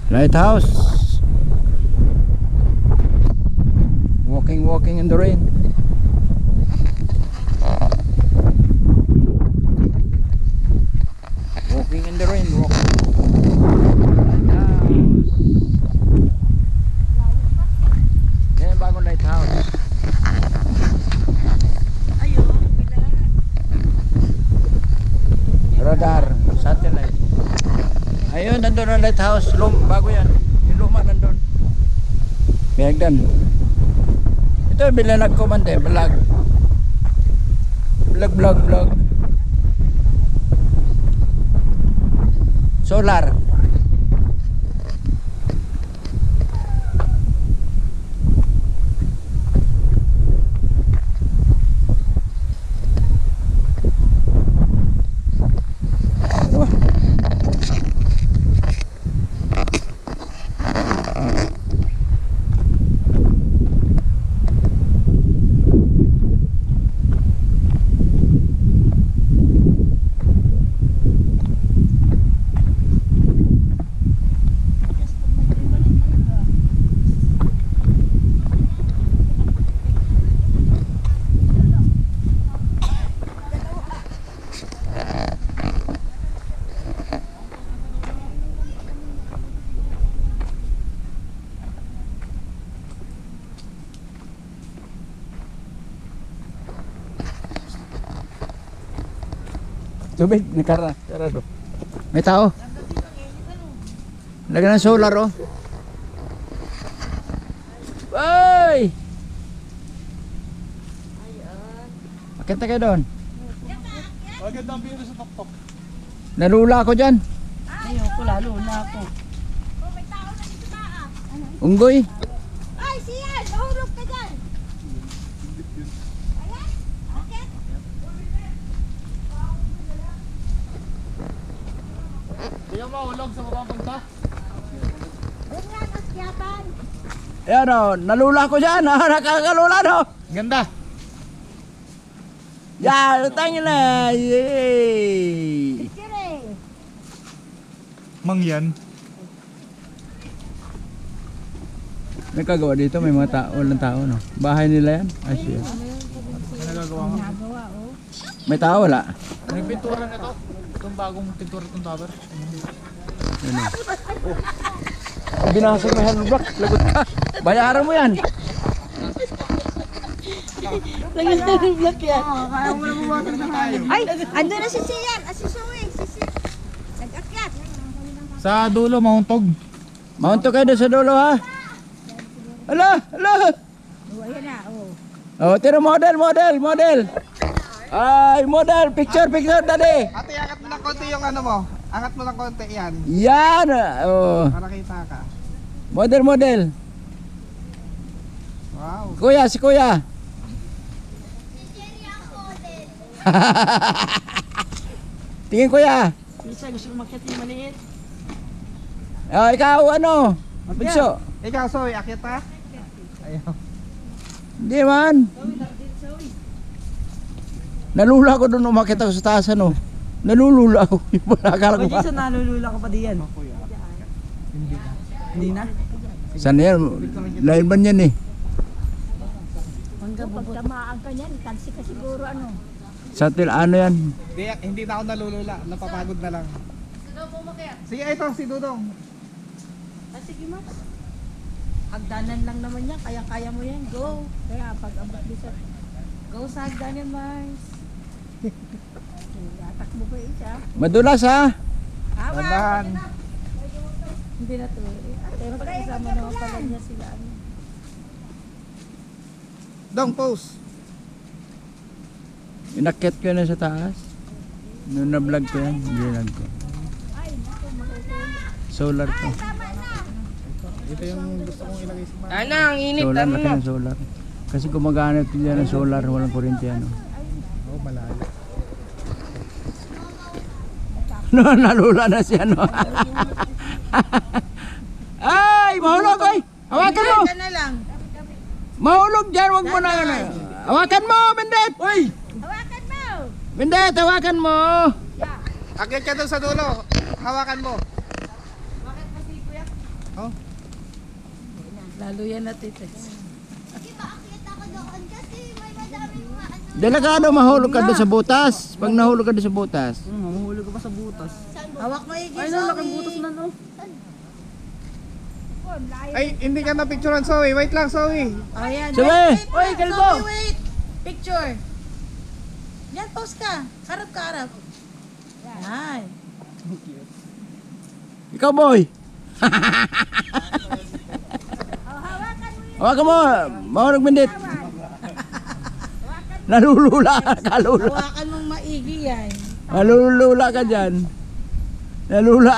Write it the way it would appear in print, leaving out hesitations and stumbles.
Lighthouse. Walking in the rain. Walking in the rain. Lighthouse. Yan yung bagong lighthouse. Radar, satellite. Ayun, nandun ang lighthouse. Bago yan. Yung luma nandun. Pinagdan. Ito yung bilanag ko man din. Vlog. Solar. Tubig, nakarado. May tao. Lagyan ng solar, oh. Ay! Makita kayo doon. Maganda ang view sa tuktok. Nalula ako dyan. Ayoko, lalo na ako. Unggoy. Ay, siyan! Mahulog ka dyan! Ayan! Okay! Hindi ka mahulog sa baba punta. Doon yan, asyapan! Ayan, oh. Nalula ako dyan. Nakakalula, no? Ganda. Yan, tangin na. Yay! Sige! Mangyan. May kagawa dito, may mga tao, walang tao, no? Bahay nila yan? Ay, shit. Ano nagagawa nga? Nagawa, oh. May tao, wala? Nagpintura na to. Itong bagong pintura itong tower. Ano? Oh. Binasag na hand block, lagot ka. Bayaran mo yan. Lagyan na ng black yan. Kaya mo na buwatan na tayo. Ay! Ando na si Siyan! Si Suwing! Nag-akyat! Sa dulo, mauntog. Maunto kayo doon sa dulo, ha? Ala! Oh, ayan na, oh. Oh, tira model. Ay, model, picture, daddy. Ate, angat mo ng konti yung ano mo. Angat mo ng konti yan. Yan, oh. Para kita ka. Model. Wow. Si kuya. Tingin kuya. Isa, gusto ko makiat yung maliit. Oh, ikaw, ano? Bunso. Ikaw, Soy, akit ha? Ayaw. Hindi man. Nalula ko doon umakit ako sa taas, ano? Nalulula ako. Akala ko Pwede pa. sa nalulula ka pa diyan. Hindi na? Saan yan? Lain man yan eh. Pagkamaan ka niyan, itansi ka siguro, ano. Ano yan? Hindi na ako nalulula. Napapagod na lang. Sige, ito, si Dudong. Sige, Max. Hagdanan lang naman yan, kaya-kaya mo yan, go. Kaya pag abot bisa, go sa hagdanan, Mars. Tatakbo ba siya? Madulas, ha? Dandahan. Hindi na to. Pero pag-isama naman pala niya sila. Ano. Dong, pose. Inakit ko na sa taas. Noon na-vlog ko yan. Vlog ko. Solar to. Ito yung gusto kong ilagay sa mga. Ano, ang init. Solar, laki ng solar. Kasi gumagana ito dyan ng solar, walang kuryente ano. Oh, malayo. No, nalula na siya, no? Ay, mahulog, ay! Hawakan mo! na lang. Mahulog dyan, wag mo na yun. Hawakan mo, Bendet! Uy! Hawakan mo! Bendet, hawakan mo! Akit ka doon sa dulo. Hawakan mo. Oh, Lalo yan natin. Delikado mahulog ka doon sa butas. Pag nahulog ka doon sa butas. Mamuhulog ka pa sa butas. Hawak mo yung Ay, nalaking butas na no. ay, hindi ka na picturean, Zoe. Wait lang, Zoe. Ayan. Sige. Oy, Galbo. Wait. Picture. Yan, pause ka. Harap ka, harap. Yan. Ikaw, boy. Hawakan mo. Mahulog bindit. Nalulula. Kalula. Hawakan mong maigi yan. Nalulula ka dyan. Nalula.